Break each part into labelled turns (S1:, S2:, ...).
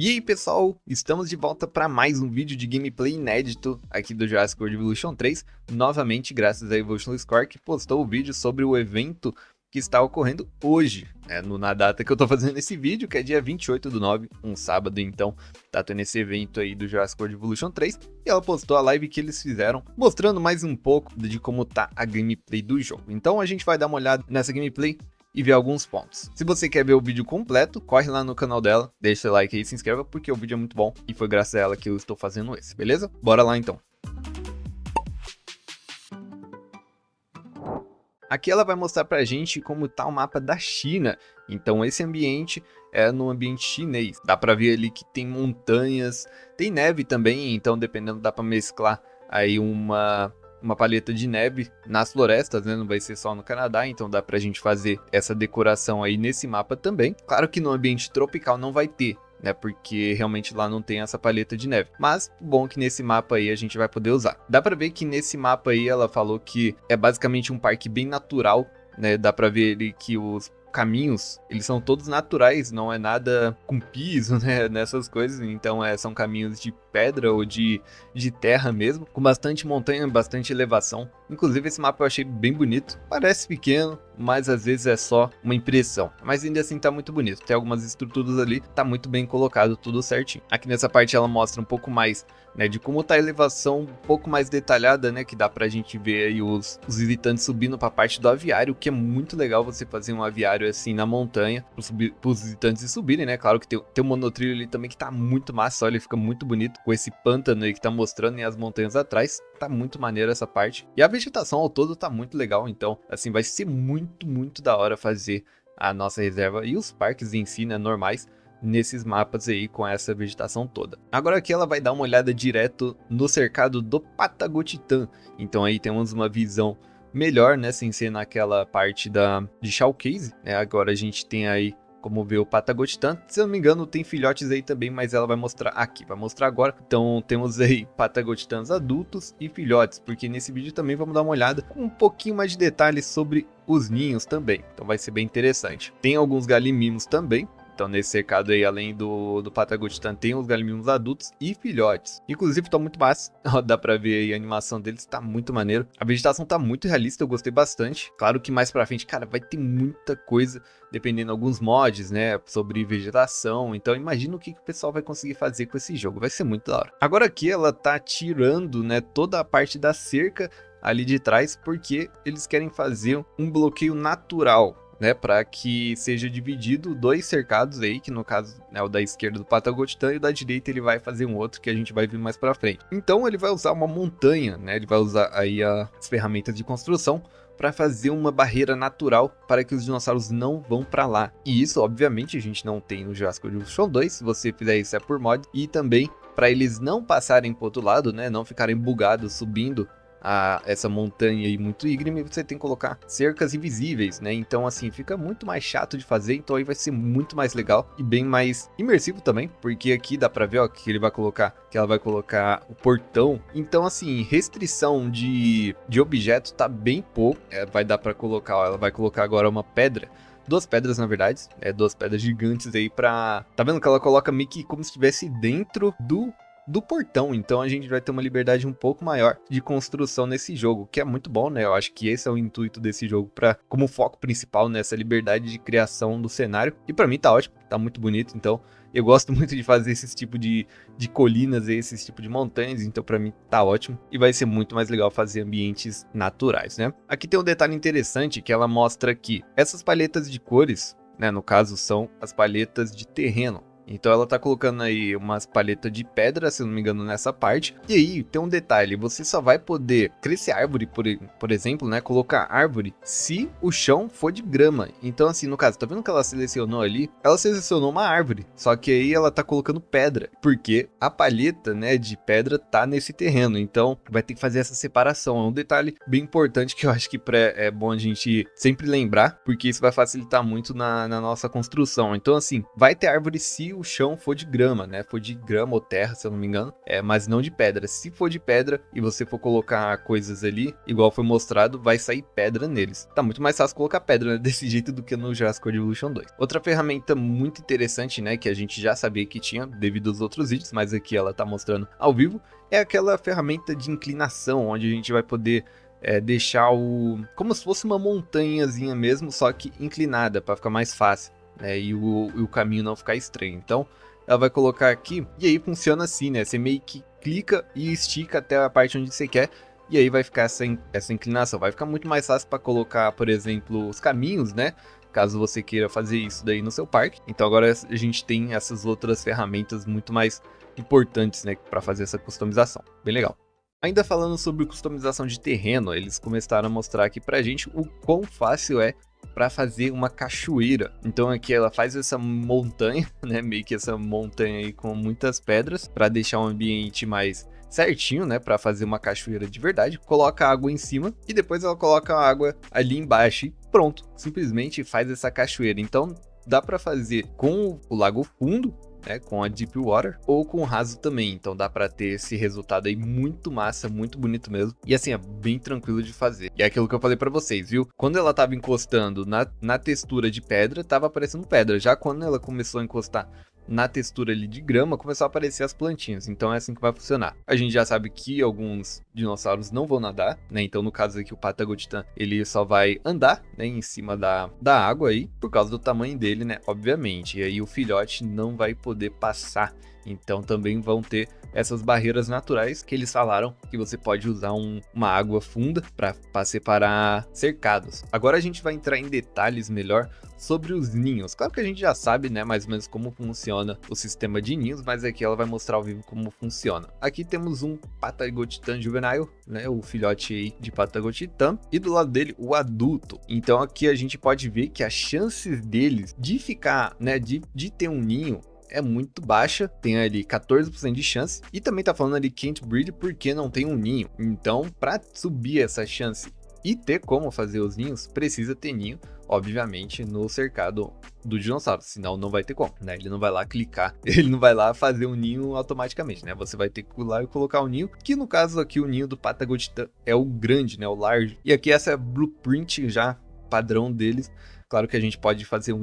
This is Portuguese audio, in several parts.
S1: E aí pessoal, estamos de volta para mais um vídeo de gameplay inédito aqui do Jurassic World Evolution 3, novamente graças a Evolution Score que postou o vídeo sobre o evento que está ocorrendo hoje, na data que eu tô fazendo esse vídeo, que é dia 28/9, um sábado, então tá tendo esse evento aí do Jurassic World Evolution 3, e ela postou a live que eles fizeram, mostrando mais um pouco de como tá a gameplay do jogo. Então a gente vai dar uma olhada nessa gameplay e ver alguns pontos. Se você quer ver o vídeo completo, corre lá no canal dela, deixa seu like aí e se inscreva, porque o vídeo é muito bom e foi graças a ela que eu estou fazendo esse, beleza? Bora lá então. Aqui ela vai mostrar pra gente como tá o mapa da China. Então esse ambiente é no ambiente chinês. Dá pra ver ali que tem montanhas, tem neve também, então dependendo dá pra mesclar aí uma paleta de neve nas florestas, né? Não vai ser só no Canadá, então dá pra gente fazer essa decoração aí nesse mapa também. Claro que no ambiente tropical não vai ter, né, porque realmente lá não tem essa paleta de neve. Mas bom que nesse mapa aí a gente vai poder usar. Dá pra ver que nesse mapa aí ela falou que é basicamente um parque bem natural, né? Dá pra ver ali que os caminhos, eles são todos naturais, não é nada com piso, né, nessas coisas, então são caminhos de pedra ou de terra mesmo, com bastante montanha, bastante elevação. Inclusive esse mapa eu achei bem bonito, parece pequeno, mas às vezes é só uma impressão, mas ainda assim tá muito bonito, tem algumas estruturas ali, tá muito bem colocado, tudo certinho. Aqui nessa parte ela mostra um pouco mais, né, de como tá a elevação, um pouco mais detalhada, né, que dá pra gente ver aí os visitantes subindo pra parte do aviário, que é muito legal você fazer um aviário assim na montanha, pros visitantes subirem, né, claro que tem um monotrilho ali também que tá muito massa, olha, ele fica muito bonito, com esse pântano aí que tá mostrando e as montanhas atrás, tá muito maneiro essa parte, e a vegetação ao todo tá muito legal, então, assim, vai ser muito da hora fazer a nossa reserva e os parques em si, né, normais, nesses mapas aí com essa vegetação toda. Agora aqui ela vai dar uma olhada direto no cercado do Patagotitan, então aí temos uma visão melhor, né, sem ser naquela parte de Showcase, né, agora a gente tem aí como ver o Patagotitan, se eu não me engano tem filhotes aí também, mas ela vai mostrar aqui, vai mostrar agora. Então temos aí Patagotitans adultos e filhotes, porque nesse vídeo também vamos dar uma olhada com um pouquinho mais de detalhes sobre os ninhos também, então vai ser bem interessante. Tem alguns galimimos também. Então nesse cercado aí, além do Patagotitan, tem os galimimos adultos e filhotes. Inclusive tá muito massa, dá pra ver aí a animação deles, tá muito maneiro. A vegetação tá muito realista, eu gostei bastante. Claro que mais pra frente, cara, vai ter muita coisa, dependendo de alguns mods, né, sobre vegetação. Então imagina o que o pessoal vai conseguir fazer com esse jogo, vai ser muito da hora. Agora aqui ela tá tirando, né, toda a parte da cerca ali de trás, porque eles querem fazer um bloqueio natural, né, para que seja dividido dois cercados aí, que no caso é o da esquerda do Patagotitan e o da direita ele vai fazer um outro que a gente vai ver mais para frente. Então ele vai usar uma montanha, né, ele vai usar aí as ferramentas de construção para fazer uma barreira natural para que os dinossauros não vão para lá. E isso, obviamente, a gente não tem no Jurassic World Evolution 2, se você fizer isso é por mod, e também para eles não passarem para outro lado, né, não ficarem bugados subindo essa montanha aí muito íngreme, você tem que colocar cercas invisíveis, né? Então assim, fica muito mais chato de fazer, então aí vai ser muito mais legal e bem mais imersivo também, porque aqui dá pra ver, ó, que ela vai colocar o portão. Então assim, restrição de objeto tá bem pouco, vai dar pra colocar, ó, ela vai colocar agora uma pedra, duas pedras na verdade, duas pedras gigantes aí pra... Tá vendo que ela coloca meio que como se estivesse dentro do portão, então a gente vai ter uma liberdade um pouco maior de construção nesse jogo, que é muito bom, né? Eu acho que esse é o intuito desse jogo, como foco principal nessa liberdade de criação do cenário, e pra mim tá ótimo, tá muito bonito, então eu gosto muito de fazer esse tipo de colinas, esse tipo de montanhas, então pra mim tá ótimo, e vai ser muito mais legal fazer ambientes naturais, né? Aqui tem um detalhe interessante que ela mostra que essas palhetas de cores, né, no caso são as palhetas de terreno. Então ela tá colocando aí umas palhetas de pedra, se não me engano, nessa parte. E aí tem um detalhe, você só vai poder crescer árvore, por exemplo, né, colocar árvore, se o chão for de grama. Então assim, no caso, tá vendo que ela selecionou ali? Ela selecionou uma árvore, só que aí ela tá colocando pedra, porque a palheta, né, de pedra tá nesse terreno. Então vai ter que fazer essa separação. É um detalhe bem importante que eu acho que é bom a gente sempre lembrar, porque isso vai facilitar muito na nossa construção. Então assim, vai ter árvore se o chão for de grama, né? For de grama ou terra, se eu não me engano, mas não de pedra. Se for de pedra e você for colocar coisas ali, igual foi mostrado, vai sair pedra neles. Tá muito mais fácil colocar pedra, né, desse jeito do que no Jurassic World Evolution 2. Outra ferramenta muito interessante, né, que a gente já sabia que tinha devido aos outros vídeos, mas aqui ela tá mostrando ao vivo, é aquela ferramenta de inclinação, onde a gente vai poder deixar como se fosse uma montanhazinha mesmo, só que inclinada, para ficar mais fácil, né, e o caminho não ficar estranho. Então, ela vai colocar aqui, e aí funciona assim, né, você meio que clica e estica até a parte onde você quer, e aí vai ficar essa inclinação. Vai ficar muito mais fácil para colocar, por exemplo, os caminhos, né, caso você queira fazer isso daí no seu parque. Então agora a gente tem essas outras ferramentas muito mais importantes, né, para fazer essa customização. Bem legal. Ainda falando sobre customização de terreno, eles começaram a mostrar aqui pra gente o quão fácil é para fazer uma cachoeira. Então aqui ela faz essa montanha, né, meio que essa montanha aí com muitas pedras, para deixar o ambiente mais certinho, né, para fazer uma cachoeira de verdade. Coloca água em cima e depois ela coloca a água ali embaixo e pronto, simplesmente faz essa cachoeira. Então dá para fazer com o lago fundo, né, com a Deep Water, ou com o raso também. Então dá pra ter esse resultado aí muito massa, muito bonito mesmo. E assim, é bem tranquilo de fazer. E é aquilo que eu falei pra vocês, viu? Quando ela tava encostando na textura de pedra, tava aparecendo pedra. Já quando ela começou a encostar na textura ali de grama, começou a aparecer as plantinhas. Então é assim que vai funcionar. A gente já sabe que alguns dinossauros não vão nadar, né? Então no caso aqui o Patagotitan, ele só vai andar, né, em cima da água aí, por causa do tamanho dele, né? Obviamente. E aí o filhote não vai poder passar. Então também vão ter essas barreiras naturais que eles falaram que você pode usar uma água funda para separar cercados. Agora a gente vai entrar em detalhes melhor sobre os ninhos. Claro que a gente já sabe, né, mais ou menos como funciona o sistema de ninhos, mas aqui ela vai mostrar ao vivo como funciona. Aqui temos um Patagotitan juvenile, né, o filhote aí de Patagotitan, e do lado dele o adulto. Então aqui a gente pode ver que as chances deles de ficar, né, de ter um ninho é muito baixa, tem ali 14% de chance, e também tá falando ali can't breed porque não tem um ninho. Então, para subir essa chance e ter como fazer os ninhos, precisa ter ninho, obviamente, no cercado do dinossauro, senão não vai ter como, né? Ele não vai lá clicar, ele não vai lá fazer um ninho automaticamente, né? Você vai ter que ir lá e colocar o ninho, que no caso aqui o ninho do Patagotitan é o grande, né? O large. E aqui essa é a blueprint já padrão deles. Claro que a gente pode fazer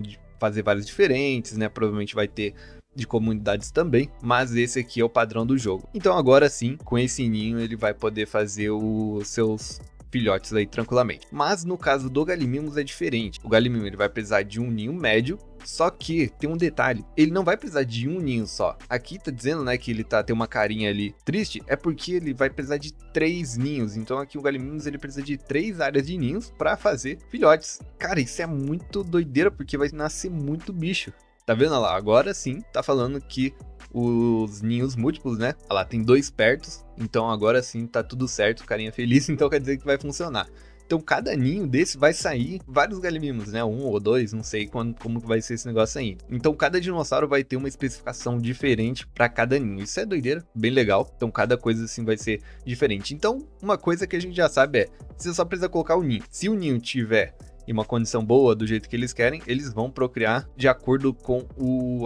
S1: vários diferentes, né? Provavelmente vai ter de comunidades também, mas esse aqui é o padrão do jogo. Então agora sim, com esse ninho ele vai poder fazer os seus filhotes aí tranquilamente. Mas no caso do Gallimimus é diferente. O Gallimimus ele vai precisar de um ninho médio, só que tem um detalhe, ele não vai precisar de um ninho só. Aqui tá dizendo, né, que ele tem uma carinha ali triste, é porque ele vai precisar de 3 ninhos. Então aqui o Gallimimus ele precisa de 3 áreas de ninhos para fazer filhotes. Cara, isso é muito doideira, porque vai nascer muito bicho. Tá vendo lá? Agora sim, tá falando que os ninhos múltiplos, né? Olha lá, tem 2 pertos, então agora sim tá tudo certo, carinha feliz, então quer dizer que vai funcionar. Então cada ninho desse vai sair vários Gallimimus, né? 1 ou 2, não sei como vai ser esse negócio ainda. Então cada dinossauro vai ter uma especificação diferente para cada ninho. Isso é doideira, bem legal. Então cada coisa assim vai ser diferente. Então uma coisa que a gente já sabe é, você só precisa colocar o ninho. Se o ninho tiver em uma condição boa, do jeito que eles querem, eles vão procriar de acordo com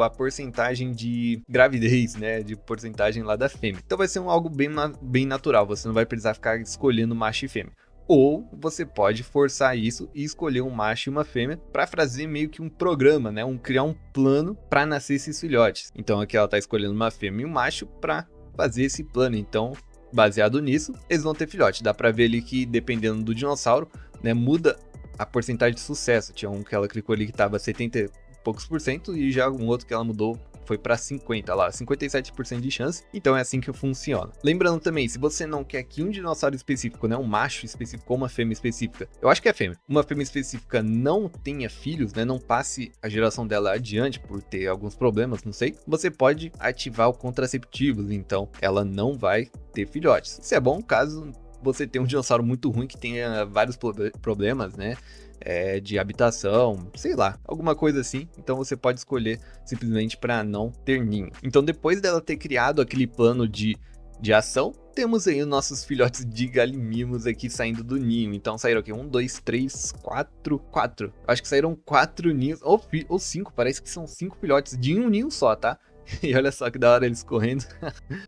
S1: a porcentagem de gravidez, né, de porcentagem lá da fêmea. Então vai ser algo bem natural, você não vai precisar ficar escolhendo macho e fêmea. Ou você pode forçar isso e escolher um macho e uma fêmea para fazer meio que um programa, né, criar um plano para nascer esses filhotes. Então aqui ela está escolhendo uma fêmea e um macho para fazer esse plano. Então, baseado nisso, eles vão ter filhote. Dá para ver ali que dependendo do dinossauro, né, muda a porcentagem de sucesso. Tinha um que ela clicou ali que tava 70 e poucos por cento, e já um outro que ela mudou foi para 50 lá, 57% de chance. Então é assim que funciona. Lembrando também, se você não quer que um dinossauro específico, né, um macho específico ou uma fêmea específica, eu acho que é fêmea, uma fêmea específica não tenha filhos, né, não passe a geração dela adiante por ter alguns problemas, não sei, você pode ativar o contraceptivos, então ela não vai ter filhotes. Isso é bom caso você tenha um dinossauro muito ruim que tenha vários problemas, né, de habitação, sei lá, alguma coisa assim. Então você pode escolher simplesmente para não ter ninho. Então depois dela ter criado aquele plano de de ação, temos aí os nossos filhotes de galimimos aqui saindo do ninho. Então saíram aqui 1, 2, 3, 4. Acho que saíram 4 ninhos, ou 5, parece que são 5 filhotes de um ninho só, tá? E olha só que da hora eles correndo.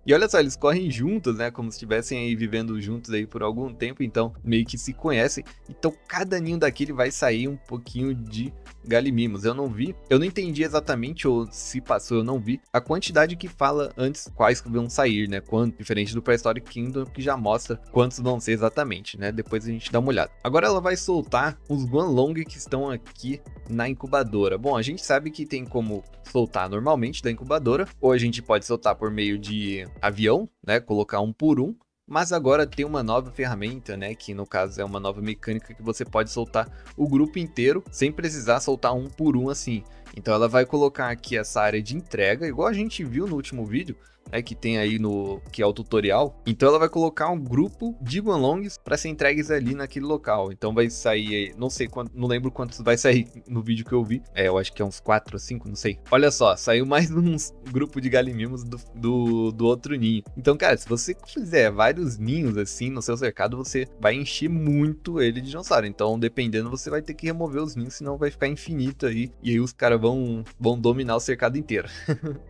S1: E olha só, eles correm juntos, né? Como se estivessem aí vivendo juntos aí por algum tempo. Então, meio que se conhecem. Então, cada ninho daquele vai sair um pouquinho de galimimos. Eu não vi, eu não entendi exatamente, ou se passou, eu não vi, a quantidade que fala antes quais vão sair, né? Quanto, diferente do Prehistoric Kingdom, que já mostra quantos vão ser exatamente, né? Depois a gente dá uma olhada. Agora ela vai soltar os Guanlong que estão aqui na incubadora. Bom, a gente sabe que tem como soltar normalmente da incubadora, ou a gente pode soltar por meio de avião, né? Colocar um por um. Mas agora tem uma nova ferramenta, né, que no caso é uma nova mecânica que você pode soltar o grupo inteiro sem precisar soltar um por um assim. Então ela vai colocar aqui essa área de entrega, igual a gente viu no último vídeo, né, que tem aí no que é o tutorial. Então ela vai colocar um grupo de Guanlongs para ser entregues ali naquele local. Então vai sair, não sei quanto, não lembro quantos vai sair no vídeo que eu vi. Eu acho que é uns 4 ou 5, não sei. Olha só, saiu mais um grupo de galimimos do outro ninho. Então, cara, se você fizer vários ninhos assim no seu cercado, você vai encher muito ele de dinossauro. Então, dependendo, você vai ter que remover os ninhos, senão vai ficar infinito aí. E aí os caras vão dominar o cercado inteiro.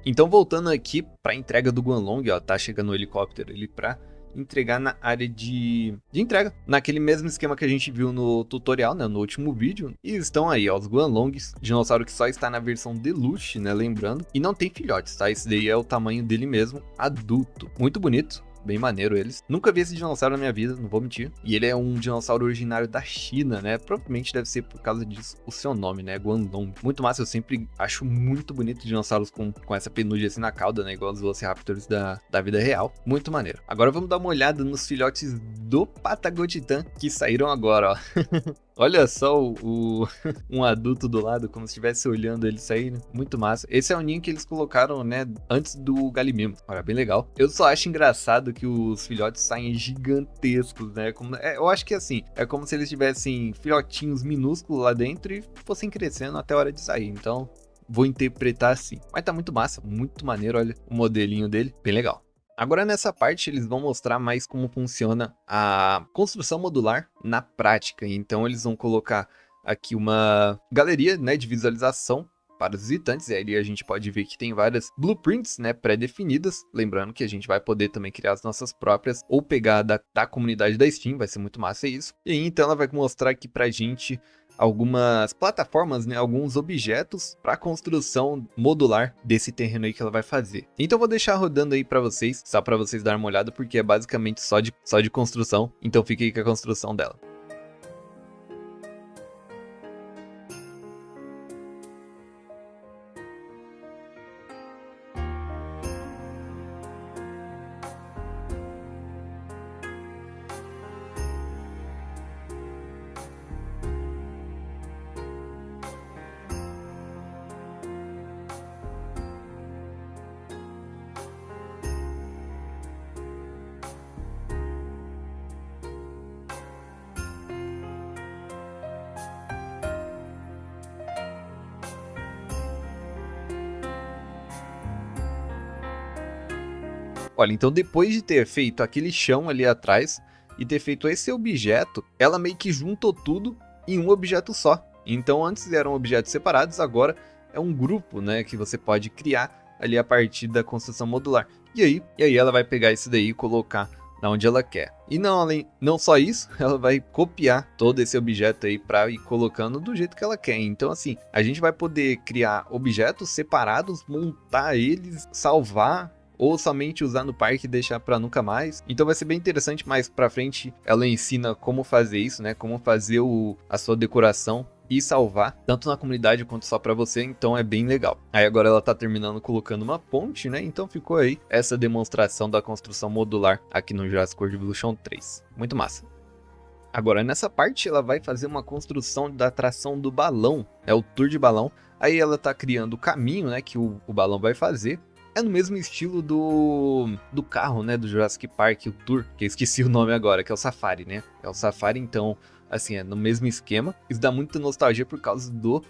S1: Então, voltando aqui para entrega do Guanlong, ó, tá chegando o helicóptero ali pra entregar na área de entrega, naquele mesmo esquema que a gente viu no tutorial, né, no último vídeo. E estão aí, ó, os Guanlongs, dinossauro que só está na versão Deluxe, né, lembrando, e não tem filhotes, tá? Esse daí é o tamanho dele mesmo, adulto. Muito bonito. Bem maneiro eles. Nunca vi esse dinossauro na minha vida, não vou mentir. E ele é um dinossauro originário da China, né? Provavelmente deve ser por causa disso o seu nome, né? Guanlong. Muito massa, eu sempre acho muito bonito dinossauros com essa penugem assim na cauda, né? Igual os Velociraptors da vida real. Muito maneiro. Agora vamos dar uma olhada nos filhotes do Patagotitan que saíram agora, ó. Olha só um adulto do lado, como se estivesse olhando ele sair, muito massa. Esse é o ninho que eles colocaram, né, antes do Galimimo. Olha, bem legal. Eu só acho engraçado que os filhotes saem gigantescos, né? Eu acho que assim, é como se eles tivessem filhotinhos minúsculos lá dentro e fossem crescendo até a hora de sair. Então, vou interpretar assim. Mas tá muito massa, muito maneiro, olha o modelinho dele, bem legal. Agora nessa parte eles vão mostrar mais como funciona a construção modular na prática. Então eles vão colocar aqui uma galeria, né, de visualização para os visitantes, e aí a gente pode ver que tem várias blueprints, né, pré-definidas, lembrando que a gente vai poder também criar as nossas próprias ou pegar da comunidade da Steam, vai ser muito massa isso. E aí, então ela vai mostrar aqui pra gente algumas plataformas, né, alguns objetos para construção modular desse terreno aí que ela vai fazer. Então eu vou deixar rodando aí para vocês, só para vocês darem uma olhada, porque é basicamente só de construção, então fique aí com a construção dela. Olha, então depois de ter feito aquele chão ali atrás e ter feito esse objeto, ela meio que juntou tudo em um objeto só. Então antes eram objetos separados, agora é um grupo, né, que você pode criar ali a partir da construção modular. E aí ela vai pegar isso daí e colocar na onde ela quer. E não só isso, ela vai copiar todo esse objeto aí para ir colocando do jeito que ela quer. Então assim, a gente vai poder criar objetos separados, montar eles, salvar, ou somente usar no parque e deixar para nunca mais. Então vai ser bem interessante, mais pra frente ela ensina como fazer isso, né? Como fazer a sua decoração e salvar, tanto na comunidade quanto só para você, então é bem legal. Aí agora ela tá terminando colocando uma ponte, né? Então ficou aí essa demonstração da construção modular aqui no Jurassic World Evolution 3. Muito massa. Agora nessa parte ela vai fazer uma construção da atração do balão, é o tour de balão. Aí ela tá criando o caminho, né, que o balão vai fazer. É no mesmo estilo do carro, né, do Jurassic Park, o Tour, que eu esqueci o nome agora, que é o Safari, né? É o Safari, então assim, é no mesmo esquema. Isso dá muita nostalgia por causa do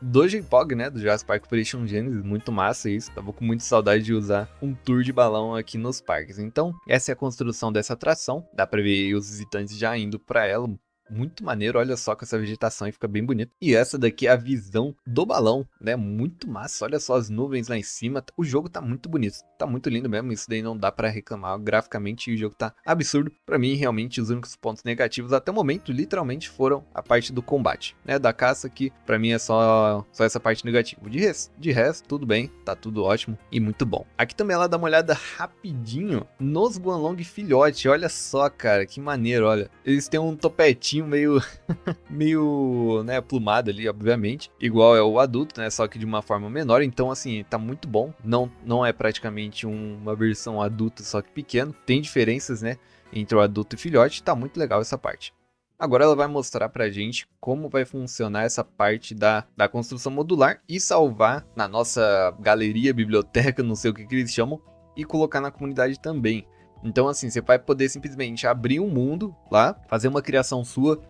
S1: J-Pog, né, do Jurassic Park Operation Genesis, muito massa isso. Tava com muita saudade de usar um tour de balão aqui nos parques. Então, essa é a construção dessa atração. Dá pra ver os visitantes já indo pra ela. Muito maneiro, olha só com essa vegetação e fica bem bonito. E essa daqui é a visão do balão, né? Muito massa, olha só as nuvens lá em cima. O jogo tá muito bonito, tá muito lindo mesmo. Isso daí não dá pra reclamar. Graficamente o jogo tá absurdo. Pra mim, realmente, os únicos pontos negativos até o momento, literalmente, foram a parte do combate, né? Da caça, que pra mim é só essa parte negativa. De resto, tudo bem, tá tudo ótimo e muito bom. Aqui também ela dá uma olhada rapidinho nos Guanlong filhote. Olha só, cara, que maneiro, olha. Eles têm um topetinho meio, né, plumado ali, obviamente, igual é o adulto, né, só que de uma forma menor. Então, assim, tá muito bom. Não é praticamente uma versão adulta, só que pequeno. Tem diferenças, né, entre o adulto e filhote. Tá muito legal essa parte. Agora ela vai mostrar pra gente como vai funcionar essa parte da construção modular e salvar na nossa galeria, biblioteca, não sei o que eles chamam, e colocar na comunidade também. Então, assim, você vai poder simplesmente abrir um mundo lá, fazer uma criação sua,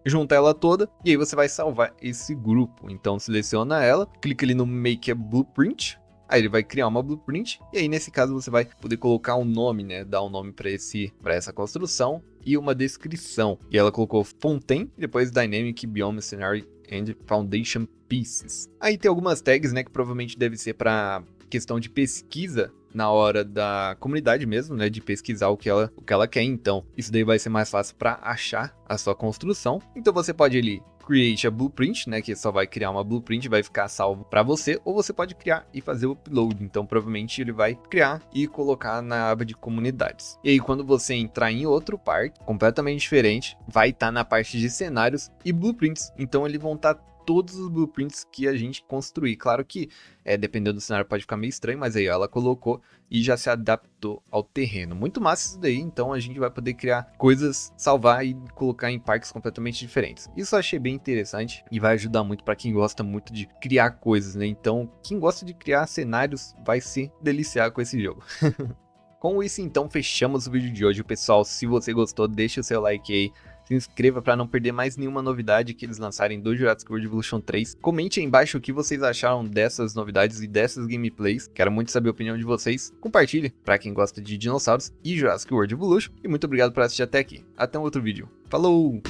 S1: juntar ela toda, e aí você vai salvar esse grupo. Então, seleciona ela, clica ali no Make a Blueprint, aí ele vai criar uma blueprint, e aí nesse caso você vai poder colocar um nome, né, dar um nome para essa construção e uma descrição. E ela colocou Fontaine, e depois Dynamic Biome Scenario and Foundation Pieces. Aí tem algumas tags, né, que provavelmente deve ser para questão de pesquisa na hora da comunidade mesmo, né, de pesquisar o que ela quer. Então, isso daí vai ser mais fácil para achar a sua construção. Então, você pode ali create a blueprint, né, que só vai criar uma blueprint, vai ficar salvo para você, ou você pode criar e fazer o upload. Então, provavelmente ele vai criar e colocar na aba de comunidades. E aí, quando você entrar em outro parque completamente diferente, vai estar na parte de cenários e blueprints. Então, eles vão estar todos os blueprints que a gente construir. Claro que, dependendo do cenário, pode ficar meio estranho, mas aí ela colocou e já se adaptou ao terreno. Muito massa isso daí, então a gente vai poder criar coisas, salvar e colocar em parques completamente diferentes. Isso eu achei bem interessante e vai ajudar muito para quem gosta muito de criar coisas, né? Então, quem gosta de criar cenários vai se deliciar com esse jogo. Com isso, então, fechamos o vídeo de hoje, pessoal. Se você gostou, deixa o seu like aí. Se inscreva para não perder mais nenhuma novidade que eles lançarem do Jurassic World Evolution 3. Comente aí embaixo o que vocês acharam dessas novidades e dessas gameplays. Quero muito saber a opinião de vocês. Compartilhe para quem gosta de dinossauros e Jurassic World Evolution. E muito obrigado por assistir até aqui. Até um outro vídeo. Falou!